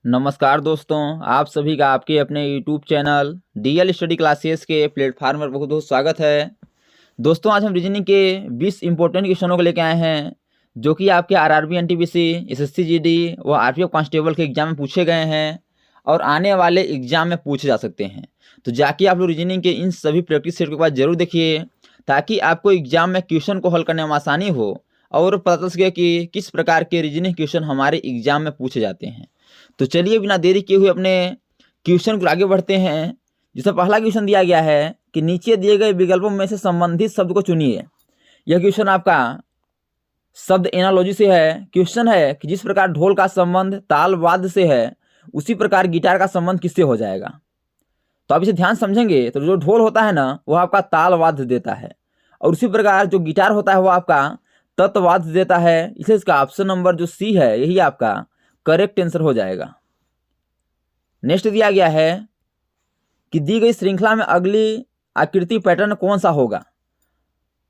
नमस्कार दोस्तों, आप सभी का आपके अपने YouTube channel DL study classes के प्लेटफार्म पर बहुत बहुत स्वागत है। दोस्तों, आज हम रीजनिंग के 20 इंपॉर्टेंट क्वेश्चनों को लेकर आए हैं जो कि आपके आरआरबी, एनटीपीसी, एसएससी जीडी व आरपीएफ कांस्टेबल के एग्जाम में पूछे गए हैं और आने वाले एग्जाम में पूछे जा सकते हैं। तो जाके आप लोग रीजनिंग के इन सभी प्रैक्टिस सेट के बाद जरूर देखिए ताकि आपको एग्जाम में क्वेश्चन को हल करने में आसानी हो और पता चल सके कि किस प्रकार के रीजनिंग क्वेश्चन हमारे एग्जाम में पूछे जाते हैं। तो चलिए बिना देरी किए हुए अपने क्वेश्चन को आगे बढ़ते हैं। जिसमें पहला क्वेश्चन दिया गया है कि नीचे दिए गए विकल्पों में से संबंधित शब्द को चुनिए। यह क्वेश्चन आपका शब्द एनालॉजी से है। क्वेश्चन है कि जिस प्रकार ढोल का संबंध ताल वाद्य से है उसी प्रकार गिटार का संबंध किससे हो जाएगा। तो आप इसे ध्यान समझेंगे तो जो ढोल होता है ना वो आपका ताल वाद्य देता है और उसी प्रकार जो गिटार होता है वो आपका तत्वाद्य देता है। इसलिए इसका ऑप्शन नंबर जो सी है यही आपका करेक्ट आंसर हो जाएगा। नेक्स्ट दिया गया है कि दी गई श्रृंखला में अगली आकृति पैटर्न कौन सा होगा।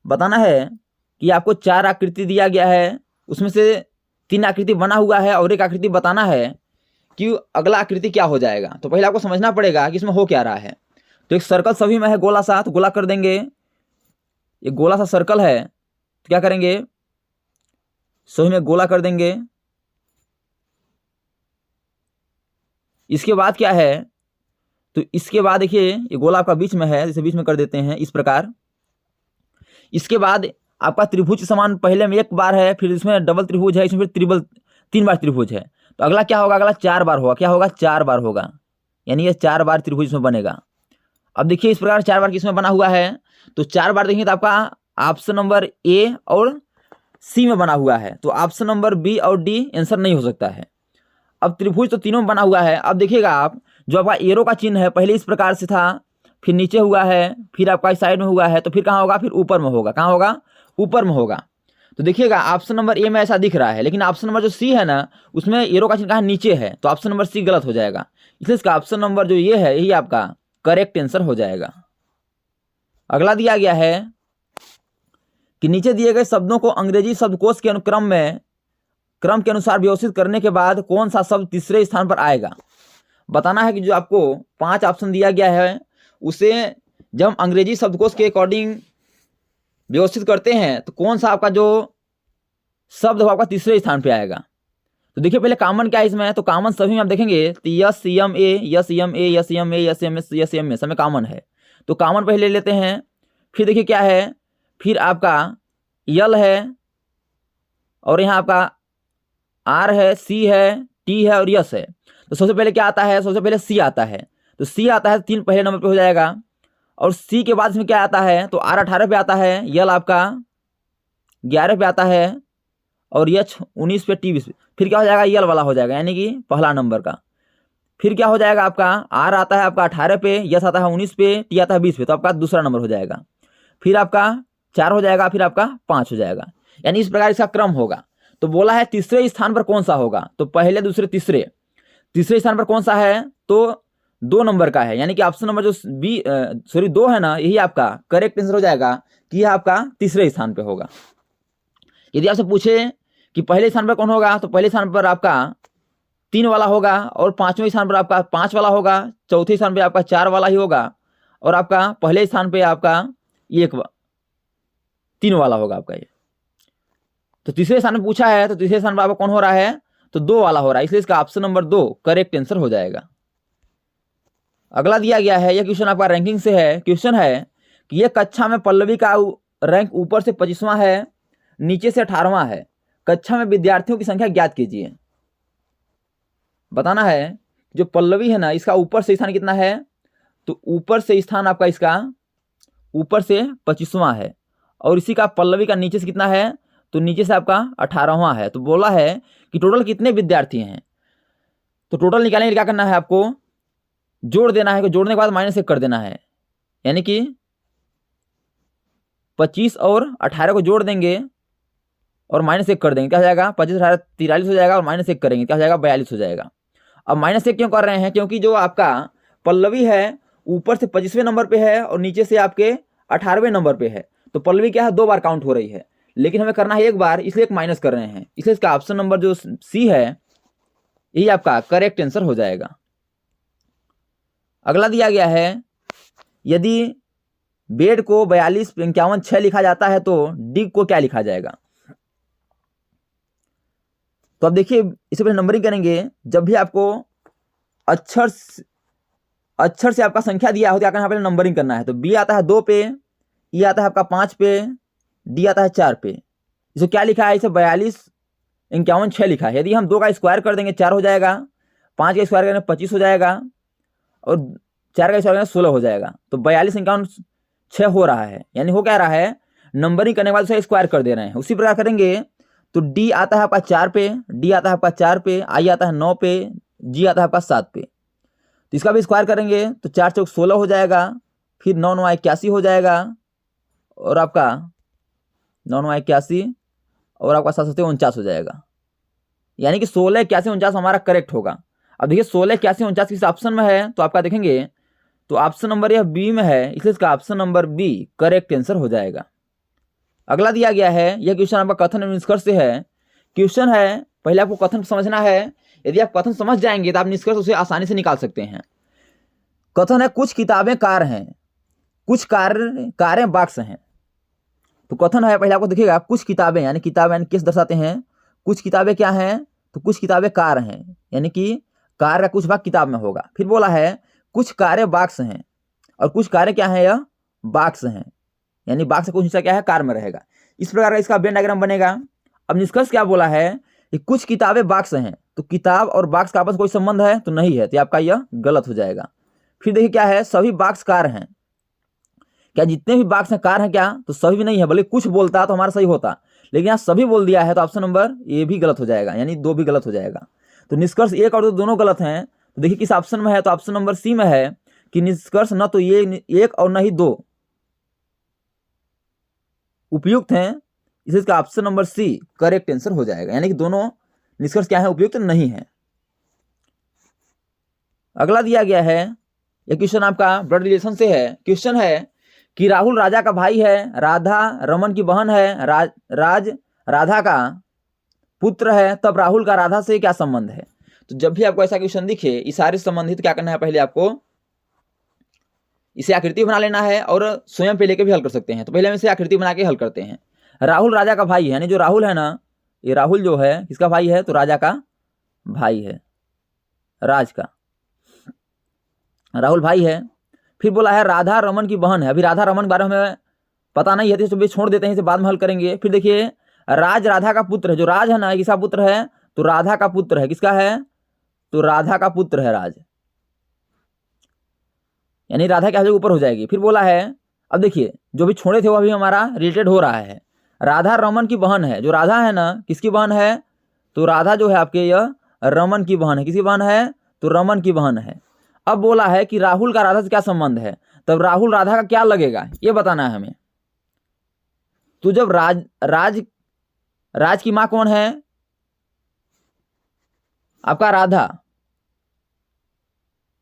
बताना है कि आपको 4 आकृति दिया गया है, उसमें से 3 आकृति बना हुआ है और एक आकृति बताना है कि अगला आकृति क्या हो जाएगा। तो पहले आपको समझना पड़ेगा कि इसमें हो क्या रहा है। तो एक सर्कल सभी में है गोला सा, तो गोला कर देंगे। एक गोला सा सर्कल है तो क्या करेंगे, सभी में गोला कर देंगे। इसके बाद क्या है, तो इसके बाद देखिए ये गोला आपका बीच में है, इसे बीच में कर देते हैं इस प्रकार। इसके बाद आपका त्रिभुज समान पहले में 1 बार है, फिर इसमें डबल त्रिभुज है, इसमें फिर 3 बार त्रिभुज है। तो अगला क्या होगा, अगला 4 बार होगा। क्या होगा, 4 बार होगा, यानी ये 4 बार त्रिभुज इसमें बनेगा। अब देखिए इस प्रकार 4 बार किसमें बना हुआ है, तो 4 बार देखिए तो आपका ऑप्शन नंबर ए और सी में बना हुआ है। तो ऑप्शन नंबर बी और डी आंसर नहीं हो सकता है। अब त्रिभुज तो तीनों में बना हुआ है। अब देखिएगा आप, जो आपका एरो का चिन्ह है पहले इस प्रकार से था, फिर नीचे हुआ है, फिर आपका इस साइड में हुआ है, तो फिर कहाँ होगा, फिर ऊपर में होगा। कहाँ होगा, ऊपर में होगा। तो देखिएगा ऑप्शन नंबर ए में ऐसा दिख रहा है, लेकिन ऑप्शन नंबर जो सी है ना उसमें एरो का चिन्ह कहाँ नीचे है, तो ऑप्शन नंबर सी गलत हो जाएगा। इसलिए इसका ऑप्शन नंबर जो ये है यही आपका करेक्ट आंसर हो जाएगा। अगला दिया गया है कि नीचे दिए गए शब्दों को अंग्रेजी शब्दकोश के क्रम के अनुसार व्यवस्थित करने के बाद कौन सा शब्द तीसरे स्थान पर आएगा। बताना है कि जो आपको 5 ऑप्शन दिया गया है उसे जब हम अंग्रेजी शब्दकोश के अकॉर्डिंग व्यवस्थित करते हैं तो कौन सा आपका जो शब्द हो आपका तीसरे स्थान पे आएगा। तो देखिए पहले कॉमन क्या है इसमें, तो कॉमन सभी में आप देखेंगे तो S M A S M A S M A S M S S M A सब में कॉमन है। तो कॉमन पहले ले लेते हैं। फिर देखिए क्या है, फिर आपका यल है और यहाँ आपका आर है, सी है, टी है और यस है। तो सबसे पहले क्या आता है, सबसे पहले सी आता है। तो सी आता है 3 पहले नंबर पे हो जाएगा। और सी के बाद इसमें क्या आता है, तो आर 18 पे आता है, यल आपका 11 पे आता है और यच 19 पे, टी 20 पे। फिर क्या हो जाएगा, यल वाला हो जाएगा, यानी कि पहला नंबर का। फिर क्या हो जाएगा, आपका आर आता है आपका 18 पे, यस आता है 19 पे, टी आता है 20 पे, तो आपका दूसरा नंबर हो जाएगा। फिर आपका 4 हो जाएगा, फिर आपका 5 हो जाएगा। यानी इस प्रकार इसका क्रम होगा। तो बोला है तीसरे स्थान पर कौन सा होगा, तो पहले दूसरे तीसरे स्थान पर कौन सा है, तो 2 नंबर का है, यानी कि ऑप्शन नंबर जो 2 है ना यही आपका करेक्ट आंसर हो जाएगा कि यह आपका तीसरे स्थान पर होगा। यदि आपसे पूछे कि पहले स्थान पर कौन होगा, तो पहले स्थान पर आपका 3 वाला होगा और 5वें स्थान पर आपका 5 वाला होगा, चौथे स्थान पर आपका 4 वाला ही होगा और आपका पहले स्थान पर आपका 3 वाला होगा आपका ये। तो तीसरे स्थान में पूछा है तो तीसरे स्थान पर आपका कौन हो रहा है, तो 2 वाला हो रहा है, इसलिए इसका ऑप्शन नंबर 2 करेक्ट आंसर हो जाएगा। अगला दिया गया है, यह क्वेश्चन आपका रैंकिंग से है। क्वेश्चन है कि यह कक्षा में पल्लवी का रैंक ऊपर से 25वां है, नीचे से 18वां है। कक्षा में विद्यार्थियों की संख्या ज्ञात कीजिए। बताना है जो पल्लवी है ना इसका ऊपर से स्थान कितना है, तो ऊपर से स्थान आपका इसका ऊपर से 25वां है और इसी का पल्लवी का नीचे से कितना है, तो नीचे से आपका 18वां है। तो बोला है कि टोटल कितने विद्यार्थी हैं, तो टोटल निकालने के लिए क्या करना है, आपको जोड़ देना है। जोड़ने के बाद -1 कर देना है, यानी कि 25 और 18 को जोड़ देंगे और -1 कर देंगे, क्या हो जाएगा, 25 18 43 हो जाएगा और -1 करेंगे, क्या हो जाएगा, 42 हो जाएगा। अब -1 क्यों कर रहे हैं, क्योंकि जो आपका पल्लवी है ऊपर से 25वें नंबर पे है और नीचे से आपके 18वें नंबर पे है। तो पल्लवी क्या है, 2 बार काउंट हो रही है, लेकिन हमें करना है 1 बार, इसलिए एक माइनस कर रहे हैं। इसलिए इसका ऑप्शन नंबर जो सी है यही आपका करेक्ट आंसर हो जाएगा। अगला दिया गया है, यदि बेड को 42, 51, 6 लिखा जाता है तो डिग को क्या लिखा जाएगा? तो अब देखिए, इससे पहले नंबरिंग करेंगे। जब भी आपको अक्षर से आपका संख्या दिया हो तो क्या करना है, पहले नंबरिंग करना है। तो बी आता है 2 पे, ई आता है आपका 5 पे, डी आता है 4 पे। इसे क्या लिखा है? इसे 42, 51, 6 लिखा है। यदि हम 2 का स्क्वायर कर देंगे 4 हो जाएगा, 5 का स्क्वायर करेंगे 25 हो जाएगा, और 4 का स्क्वायर करेंगे 16 हो जाएगा। तो 42, 51, 6 हो रहा है। यानी हो क्या रहा है, नंबरिंग करने के बाद उसे स्क्वायर कर दे रहे हैं। उसी प्रकार करेंगे तो डी आता है आपका 4 पे, डी आता है आपका 4 पे, आई आता है 9 पे, जी आता है आपका 7 पे। तो इसका भी स्क्वायर करेंगे तो 4 चौक 16 हो जाएगा, फिर 9 9 81 हो जाएगा, और आपका 9 9 81 और आपका 7 7 49 हो जाएगा। यानी कि 16 81 49 हमारा करेक्ट होगा। अब देखिए 16 81 49 किस ऑप्शन में है, तो आपका देखेंगे तो ऑप्शन नंबर यह बी में है, इसलिए इसका option number B correct answer हो जाएगा। अगला दिया गया है, यह क्वेश्चन आपका कथन एवं निष्कर्ष से है। क्वेश्चन है, पहले आपको कथन समझना है। यदि आप कथन समझ जाएंगे तो आप निष्कर्ष उसे आसानी से निकाल सकते हैं। कथन है, कुछ किताबें कार हैं, कुछ कारें बॉक्स हैं। तो कथन है, पहले आपको देखिएगा, कुछ किताबें यानी किताबें यानी किस दर्शाते हैं, कुछ किताबें क्या हैं, तो कुछ किताबें कार हैं, यानी कि कार का कुछ भाग किताब में होगा। फिर बोला है कुछ कारें बॉक्स हैं, और कुछ कारें क्या हैं, यह बॉक्स हैं, यानी बॉक्स का कुछ हिस्सा क्या है, कार में रहेगा। इस प्रकार का इसका वेन डायग्राम बनेगा। अब निष्कर्ष क्या बोला है कि कुछ किताबें बॉक्स हैं, तो किताब और बॉक्स का आपस में कोई संबंध है तो नहीं है, तो आपका यह गलत हो जाएगा। फिर देखिए क्या है, सभी बॉक्स कार हैं, क्या जितने भी बॉक्स हैं कार हैं क्या, तो सभी भी नहीं है, बल्कि कुछ बोलता तो हमारा सही होता, लेकिन यहाँ सभी बोल दिया है, तो ऑप्शन नंबर ए भी गलत हो जाएगा, यानी 2 भी गलत हो जाएगा। तो निष्कर्ष 1 और 2 दोनों गलत हैं। तो देखिए किस ऑप्शन में है, तो ऑप्शन नंबर सी में है कि निष्कर्ष न तो ये 1 और न ही 2 उपयुक्त हैं, इसलिए इसका option number C correct answer हो जाएगा, यानी कि दोनों निष्कर्ष क्या है, उपयुक्त नहीं है। अगला दिया गया है, यह क्वेश्चन आपका ब्लड रिलेशन से है। क्वेश्चन है कि राहुल राजा का भाई है, राधा रमन की बहन है, राज राधा का पुत्र है, तब राहुल का राधा से क्या संबंध है? तो जब भी आपको ऐसा क्वेश्चन दिखे, इशारे से संबंधित क्या करना है, पहले आपको इसे आकृति बना लेना है, और स्वयं पे लेके भी हल कर सकते हैं। तो पहले हम इसे आकृति बना के हल करते हैं। राहुल राजा का भाई है, यानी जो राहुल है ना, ये राहुल जो है किसका भाई है, तो राजा का भाई है, राज का राहुल भाई है। फिर बोला है राधा रमन की बहन है। अभी राधा रमन के बारे में हमें पता नहीं है, तो इसे छोड़ देते हैं, इसे बाद में हल करेंगे। फिर देखिए राज राधा का पुत्र है, जो राज है ना किसका पुत्र है, तो राधा का पुत्र है। किसका है, तो राधा का पुत्र है राज, यानी राधा क्या ऊपर हो जाएगी। फिर बोला है, अब देखिए जो भी छोड़े थे वो अभी हमारा रिलेटेड हो रहा है। राधा रमन की बहन है, जो राधा है ना किसकी बहन है, तो राधा जो है आपके यह रमन की बहन है। किसकी बहन है, तो रमन की बहन है। अब बोला है कि राहुल का राधा से क्या संबंध है, तब राहुल राधा का क्या लगेगा ये बताना है हमें। तो जब राज की मां कौन है, आपका राधा,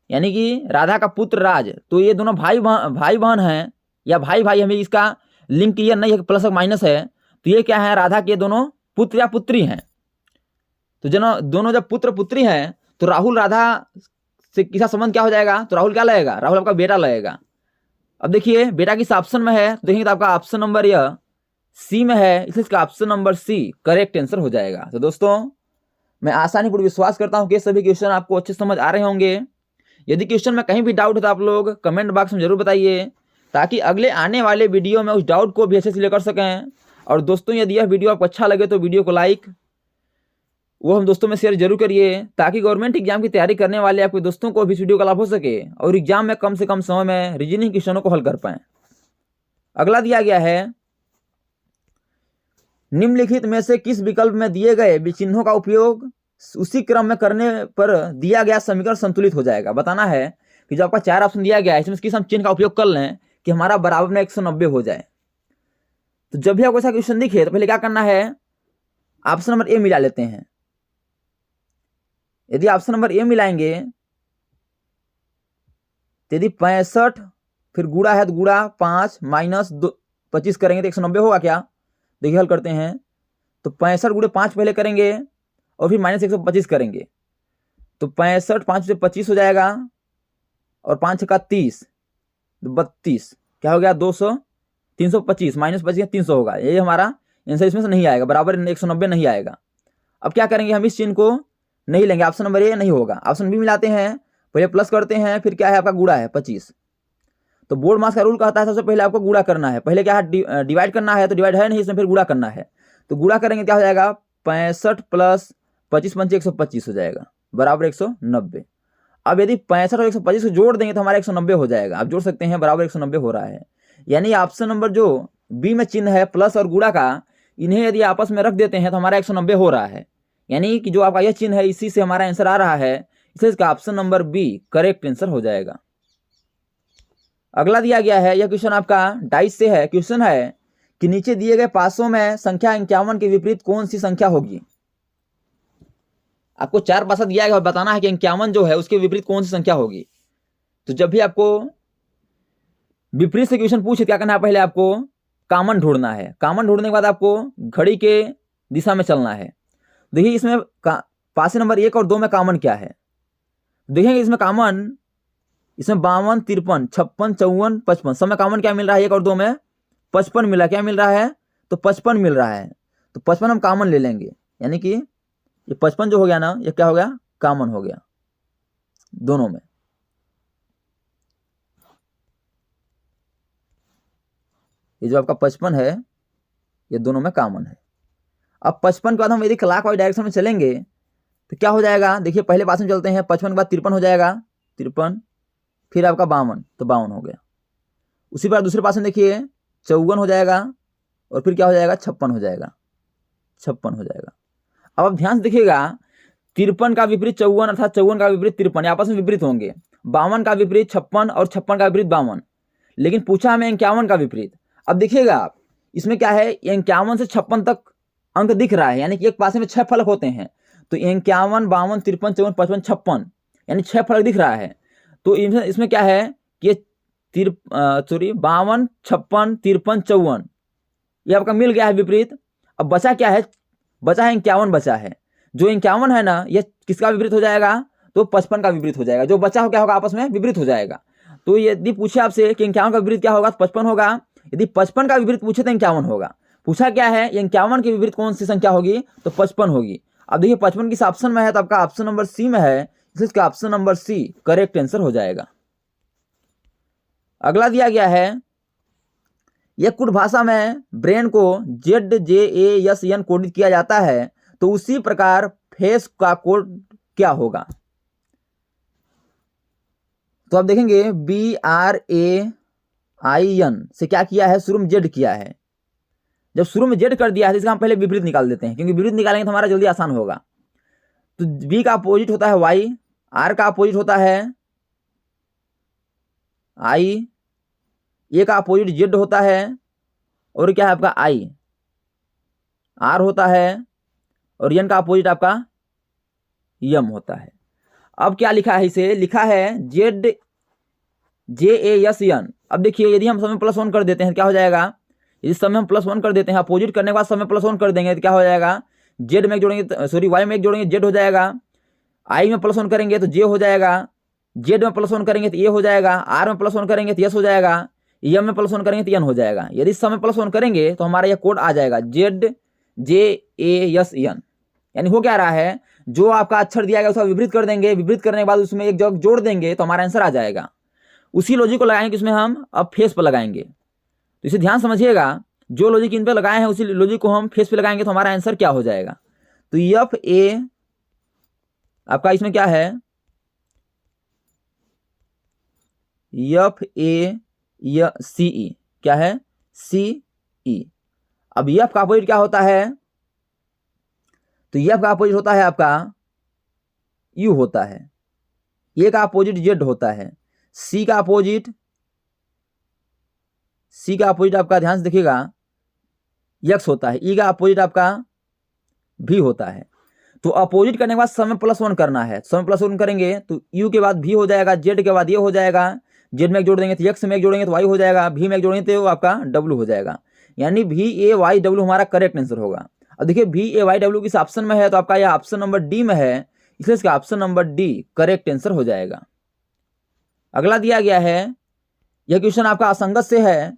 यानी कि राधा का पुत्र राज। तो ये दोनों भाई बहन हैं, या भाई भाई, हमें इसका लिंक क्लियर नहीं है, प्लस और माइनस है। तो ये क्या है, राधा के दोनों पुत्र या पुत्री हैं। तो दोनों जब पुत्र पुत्री हैं, तो राहुल राधा से किसका संबंध क्या हो जाएगा, तो राहुल क्या लगेगा, राहुल आपका बेटा लगेगा। अब देखिए बेटा किस ऑप्शन में है, तो देखेंगे तो आपका ऑप्शन नंबर यह सी में है, इसलिए इसका option number C correct answer हो जाएगा। तो दोस्तों मैं आसानीपूर्वक विश्वास करता हूं कि सभी क्वेश्चन आपको अच्छे समझ आ रहे होंगे। यदि क्वेश्चन में कहीं भी डाउट है तो आप लोग कमेंट बॉक्स में जरूर बताइए, ताकि अगले आने वाले वीडियो में उस डाउट को भी अच्छे से क्लियर कर सकें। और दोस्तों यदि यह वीडियो आपको अच्छा लगे तो वीडियो को लाइक वो हम दोस्तों में शेयर जरूर करिए, ताकि गवर्नमेंट एग्जाम की तैयारी करने वाले आपके दोस्तों को भी इस वीडियो का लाभ हो सके और एग्जाम में कम से कम समय में रीजनिंग क्वेश्चनों को हल कर पाएं। अगला दिया गया है, निम्नलिखित में से किस विकल्प में दिए गए विचिन्हों का उपयोग उसी क्रम में करने पर दिया गया समीकरण संतुलित हो जाएगा। बताना है कि जो आपका 4 ऑप्शन दिया गया है, इसमें किस हम चिन्ह का उपयोग कर लें कि हमारा बराबर में 190 हो जाए। तो जब भी आपको ऐसा क्वेश्चन दिखे तो पहले क्या करना है, ऑप्शन नंबर ए मिला लेते हैं। यदि ऑप्शन नंबर ए मिलाएंगे, यदि 65 फिर गुणा है तो गुणा 5 माइनस 25 करेंगे तो 190 होगा क्या। देखिए हल करते हैं, तो 65 गुणे 5 पहले करेंगे और फिर माइनस 125 करेंगे तो 65, 5 से 25 हो जाएगा, और 5 का 30, 32, क्या हो गया 200, 325 माइनस 25 300 होगा। ये हमारा आंसर इसमें से नहीं आएगा, बराबर 190 नहीं आएगा। अब क्या करेंगे, हम इस चिन्ह को नहीं लेंगे, ऑप्शन नंबर ए नहीं होगा। ऑप्शन बी मिलाते हैं, पहले प्लस करते हैं, फिर क्या है आपका गुणा है 25। तो बोर्ड मास का रूल कहता है सबसे पहले आपको गुणा करना है, पहले क्या है डिवाइड करना है, तो डिवाइड है नहीं इसमें, फिर गुणा करना है। तो गुणा करेंगे क्या हो जाएगा, 65 प्लस 25 पंचे 125 हो जाएगा, बराबर 190। अब यदि 65 और 125 को जोड़ देंगे तो हमारा 190 हो जाएगा। आप जोड़ सकते हैं, बराबर 190 हो रहा है। यानी ऑप्शन नंबर जो बी में चिन्ह है प्लस और गुणा का, इन्हें यदि आपस में रख देते हैं तो हमारा 190 हो रहा है। यानी कि जो आपका यह चिन्ह है इसी से हमारा आंसर आ रहा है, इसलिए इसका option number B correct answer हो जाएगा। अगला दिया गया है, यह क्वेश्चन आपका 22 से है। क्वेश्चन है कि नीचे दिए गए पासों में संख्या 51 के विपरीत कौन सी संख्या होगी। आपको 4 पासा दिया गया और बताना है कि 51 जो है उसके विपरीत कौन सी संख्या होगी। तो जब भी आपको विपरीत से क्वेश्चन पूछे क्या करना है, पहले आपको कॉमन ढूंढना है। कॉमन ढूंढने के बाद आपको घड़ी के दिशा में चलना है। देखिए इसमें पासे नंबर 1 और 2 में कॉमन क्या है, देखेंगे इसमें कॉमन, इसमें 52, 53, 56, 54, 55 सब में कॉमन क्या मिल रहा है, 1 और 2 में 55 मिला, क्या मिल रहा है, तो 55 मिल रहा है। तो 55 हम कॉमन ले लेंगे, यानी कि ये 55 जो हो गया ना, ये क्या हो गया, कॉमन हो गया दोनों में। ये जो आपका 55 है ये दोनों में कॉमन है। अब 55 के बाद हम यदि क्लॉकवाइज डायरेक्शन में चलेंगे तो क्या हो जाएगा, देखिए पहले पास में चलते हैं, 55 के बाद 53 हो जाएगा, 53, फिर आपका 52, तो 52 हो गया। उसी बार दूसरे पास में देखिए 54 हो जाएगा, और फिर क्या हो जाएगा, 56 हो जाएगा, 56 हो जाएगा। अब आप ध्यान से देखिएगा, 53 का विपरीत 54 अर्थात 54 का विपरीत 53 आपस में विपरीत होंगे। 52 का विपरीत 56 और 56 का विपरीत 52, लेकिन पूछा हमें 51 का विपरीत। अब देखिएगा आप, इसमें क्या है, 51 से 56 तक अंक दिख रहा है, यानी कि एक पासे में 6 फलक होते हैं। तो 51, 52, 53, 54, 55, 56, यानी 6 फलक दिख रहा है। तो इसमें क्या है कि 52, 56, 53, 54 ये आपका मिल गया है विपरीत। अब बचा क्या है, बचा है 51 बचा है। जो 51 है ना, ये किसका विपरीत हो जाएगा, तो 55 का विपरीत हो जाएगा। जो बचा हो क्या होगा, आपस में विपरीत हो जाएगा। तो यदि पूछे आपसे कि 51 का विपरीत क्या होगा, तो 55 होगा। यदि 55 का विपरीत पूछे तो 51 होगा। पूछा क्या है, 51 के विपरीत कौन सी संख्या होगी, तो 55 होगी। अब देखिए 55 किस ऑप्शन में है, तो आपका ऑप्शन नंबर सी में है, इसलिए इसका option number C correct answer हो जाएगा। अगला दिया गया है, यह कुट भाषा में ब्रेन को ZJASN कोडित किया जाता है, तो उसी प्रकार फेस का कोड क्या होगा। तो आप देखेंगे BRAIN से क्या किया है, शुरू में जेड किया है। जब शुरू में जेड कर दिया है तो इसका हम पहले विपरीत निकाल देते हैं, क्योंकि विपरीत निकालेंगे तो हमारा जल्दी आसान होगा। तो बी का अपोजिट होता है वाई, आर का अपोजिट होता है आई, ए का अपोजिट जेड होता है, और क्या है आपका आई, आर होता है, और एन का अपोजिट आपका यम होता है। अब क्या लिखा है, इसे लिखा है ZJASN। अब देखिए यदि हम सब में +1 कर देते हैं क्या हो जाएगा, यदि सब में हम +1 कर देते हैं, अपोजिट करने के बाद सब में +1 कर देंगे तो क्या हो जाएगा, जेड में एक जोड़ेंगे, सॉरी वाई में एक जोड़ेंगे जेड हो जाएगा, आई में +1 करेंगे तो जे हो जाएगा, जेड में +1 करेंगे तो ए हो जाएगा, आर में +1 करेंगे तो यस हो जाएगा, यम में +1 करेंगे तो एन हो जाएगा। यदि सब में +1 करेंगे तो हमारा यह कोड आ जाएगा ZJASN। यानी हो क्या रहा है, जो आपका अक्षर दिया गया उसका विपरीत कर देंगे, विपरीत करने के बाद उसमें एक जगह जोड़ देंगे तो हमारा आंसर आ जाएगा। उसी लॉजिक को लगाएंगे इसमें हम अब फेस पर लगाएंगे। तो इसे ध्यान समझिएगा, जो लॉजिक इन पर लगाए हैं उसी लॉजिक को हम फेस पे लगाएंगे तो हमारा आंसर क्या हो जाएगा। तो FA आपका इसमें क्या है, FACE क्या है, CE। अब F का अपोजिट क्या होता है, तो F का अपोजिट होता है आपका U होता है, A का अपोजिट Z होता है, C का अपोजिट आपका ध्यान से देखिएगा X होता है, E का अपोजिट आपका V होता है। तो अपोजिट करने के बाद सब में +1 करना है, सब में +1 करेंगे तो U के बाद V हो जाएगा, Z के बाद ये हो जाएगा, Z में एक जोड़ देंगे तो X में एक जोड़ेंगे तो Y हो जाएगा, V में एक जोड़ेंगे तो आपका W हो जाएगा। यानी VAYW हमारा करेक्ट आंसर होगा। अब देखिए VAYW किस ऑप्शन में है, तो आपका यह ऑप्शन नंबर डी में है, इसलिए इसका option number D correct answer हो जाएगा। अगला दिया गया है, यह क्वेश्चन आपका असंगत से है।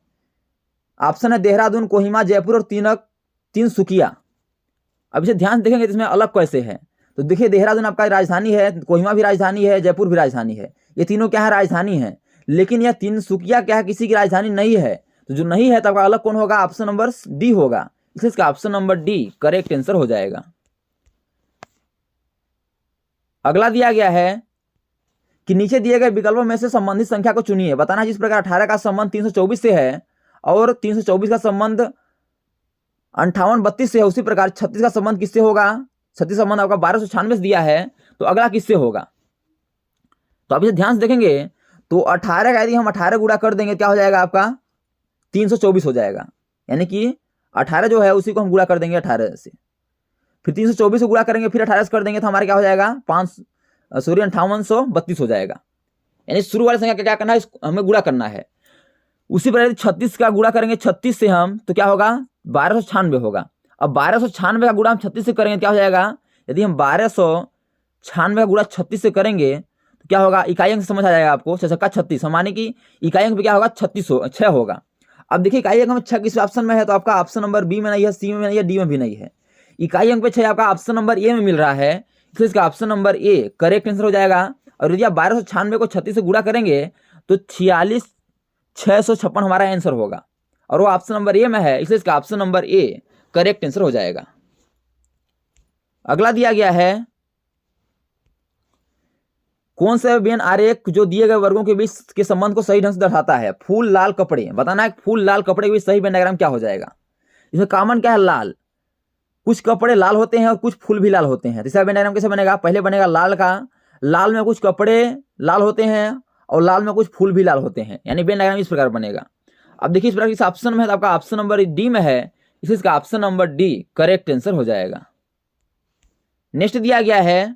ऑप्शन है देहरादून, कोहिमा, जयपुर और तिनसुकिया। अब इसे ध्यान से देखेंगे तो इसमें अलग कैसे है। तो देखिए देहरादून आपका राजधानी है, कोहिमा भी राजधानी है, जयपुर भी राजधानी है, ये तीनों क्या है राजधानी है। लेकिन यह तिनसुकिया क्या है, किसी की राजधानी नहीं है। तो जो नहीं है तो आपका अलग कौन होगा, ऑप्शन नंबर डी होगा। इसलिए इसका option number D correct answer हो जाएगा। अगला दिया गया है कि नीचे दिए गए विकल्पों में से संबंधित संख्या को चुनिए। बताना जिस प्रकार 18 का संबंध 324 से है और 324 का संबंध 5832 से है, उसी प्रकार 36 का संबंध किससे होगा। 36 संबंध आपका 1296 से दिया है, तो अगला किससे होगा। तो आप इसे ध्यान से देखेंगे तो 18 का यदि हम 18 गुणा कर देंगे क्या हो जाएगा आपका 324 हो जाएगा। यानी कि 18 जो है उसी को हम गुणा कर देंगे 18 से, फिर 324 से गुणा करेंगे, फिर 18 से कर देंगे तो हमारा क्या हो जाएगा 5832 हो जाएगा। यानी शुरू वाली संख्या का क्या करना है, हमें गुणा करना है। उसी प्रकार 36 का गुणा करेंगे 36 से हम, तो क्या होगा 1296 होगा। अब 1296 का गुणा हम 36 से करेंगे क्या हो जाएगा, यदि हम 1296 का गुणा 36 से करेंगे तो क्या होगा, इकाई अंक समझ आ जाएगा आपको, 6 का 36, माने कि इकाई अंक पे क्या होगा 6 होगा। अब देखिए इकाई अंक में 6 किस ऑप्शन में है, तो आपका ऑप्शन नंबर बी में नहीं है, सी में नहीं है, डी में भी नहीं है। इकाई अंक पे 6 आपका ऑप्शन नंबर ए में मिल रहा है, इसलिए इसका option number A correct answer हो जाएगा। और यदि आप 1296 को 36 से गुणा करेंगे तो 46,656 हमारा आंसर होगा, और वो ऑप्शन नंबर ए में है, इसलिए इसका option number A correct answer हो जाएगा। अगला दिया गया है, कौन सा व्यंजन आरेख जो दिए गए वर्गों के बीच के संबंध को सही ढंग से दर्शाता है। फूल, लाल कपड़े। बताना है फूल, लाल कपड़े के बीच सही वेन डायग्राम क्या हो जाएगा। इसमें कॉमन क्या है, लाल। कुछ कपड़े लाल होते हैं और कुछ फूल भी लाल होते हैं। तीसरा वेन डायग्राम कैसे बनेगा, पहले बनेगा लाल का, लाल में कुछ कपड़े लाल होते हैं और लाल में कुछ फूल भी लाल होते हैं, यानी वेन डायग्राम इस प्रकार बनेगा। अब देखिए इस प्रकार इस ऑप्शन में है तो आपका ऑप्शन नंबर डी में है, इसलिए इसका option number D correct answer हो जाएगा। नेक्स्ट दिया गया है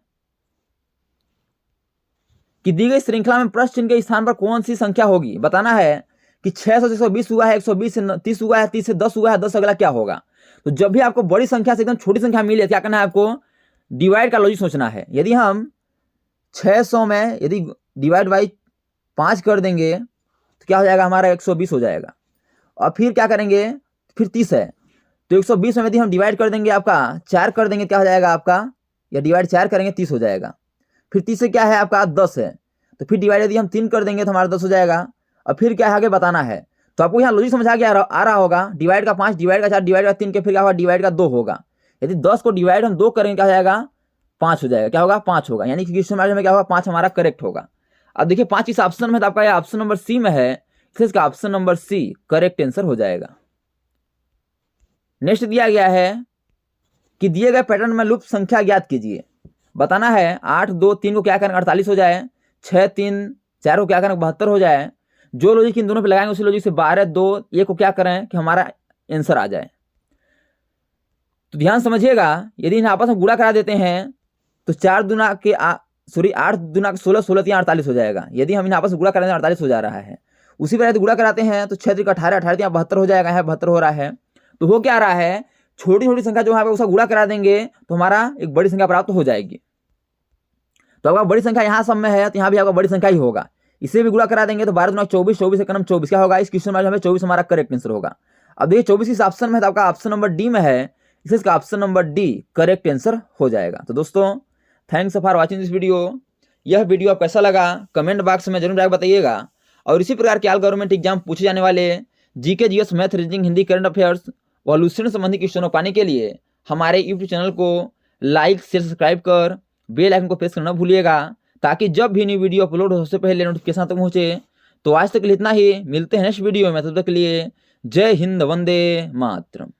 कि दी गई श्रृंखला में प्रश्न चिन्ह के स्थान पर कौन सी संख्या होगी। बताना है कि 600 से 120 हुआ है, 120 से 30 हुआ है, 30 से 10 हुआ है, 10 अगला क्या होगा। तो जब भी आपको बड़ी संख्या से एकदम छोटी संख्या मिले, क्या करना है आपको, डिवाइड का लॉजिक सोचना है। यदि हम 600 में यदि डिवाइड बाई 5 कर देंगे तो क्या हो जाएगा हमारा 120 हो जाएगा। और फिर क्या करेंगे, फिर 30 है तो 120 में यदि हम डिवाइड कर देंगे आपका 4 कर देंगे क्या हो जाएगा आपका, या डिवाइड 4 करेंगे 30 हो जाएगा। फिर 30 से क्या है आपका 10 है, तो फिर डिवाइड यदि हम 3 कर देंगे तो हमारा 10 हो जाएगा। और फिर क्या है आगे बताना है, तो आपको यहाँ लॉजिक समझ आ रहा होगा। डिवाइड का 5, डिवाइड का 4, डिवाइड का 3 के फिर क्या होगा, डिवाइड का 2 होगा। यदि 10 को डिवाइड हम 2 करेंगे क्या हो जाएगा 5 हो जाएगा। क्या होगा 5 होगा, यानी कि क्वेश्चन में क्या होगा 5 हमारा करेक्ट होगा। अब देखिए 5 इस ऑप्शन में तो आपका यह ऑप्शन नंबर सी में है, इसलिए इसका option number C correct answer हो जाएगा। नेक्स्ट दिया गया है कि दिए गए पैटर्न में लुप्त संख्या ज्ञात कीजिए। बताना है 8, 2, 3 को क्या करें 48 हो जाए, 6, 3, 4 को क्या करें 72 हो जाए। जो लॉजिक इन दोनों पे लगाएंगे उसी लॉजिक से 12, 2, 1 को क्या करें कि हमारा आंसर आ जाए। तो ध्यान समझिएगा, यदि इन आपस में गुणा करा देते हैं तो 8 दूना के 16, 16 3 48 हो जाएगा। यदि हम इन आपस में गुणा करें 48 हो जा रहा है। उसी पर यदि गुणा कराते हैं तो 6 3 18, 18 3 72 हो जाएगा, 72 हो रहा है। तो हो क्या रहा है, छोटी छोटी संख्या जो है उसका गुणा करा देंगे तो हमारा एक बड़ी संख्या प्राप्त हो जाएगी। तो आपका बड़ी संख्या यहाँ सब में है तो यहाँ भी आपका बड़ी संख्या ही होगा। इसे भी गुणा करा देंगे तो 12 × 24, 24 से 24 क्या होगा, इस क्वेश्चन में हमें 24 हमारा करेक्ट आंसर होगा। अब देखिए 24 इस ऑप्शन में तो आपका ऑप्शन नंबर डी में है, इसलिए इसका option number D correct answer हो जाएगा। तो दोस्तों thanks for watching this video. यह वीडियो आप कैसा लगा कमेंट बॉक्स में जरूर बताइएगा। और इसी प्रकार के ऑल गवर्नमेंट एग्जाम पूछे जाने वाले GK, GS, math, reasoning, Hindi, current affairs व सॉल्यूशन संबंधी क्वेश्चनों पाने के लिए हमारे यूट्यूब चैनल को लाइक, शेयर, सब्सक्राइब कर बेल आइकन को प्रेस करना भूलिएगा, ताकि जब भी न्यू वीडियो अपलोड हो सबसे पहले नोटिफिकेशन तक पहुंचे। तो आज तक के लिए इतना ही, मिलते हैं नेक्स्ट वीडियो में, तब तक के लिए जय हिंद, वंदे मातरम।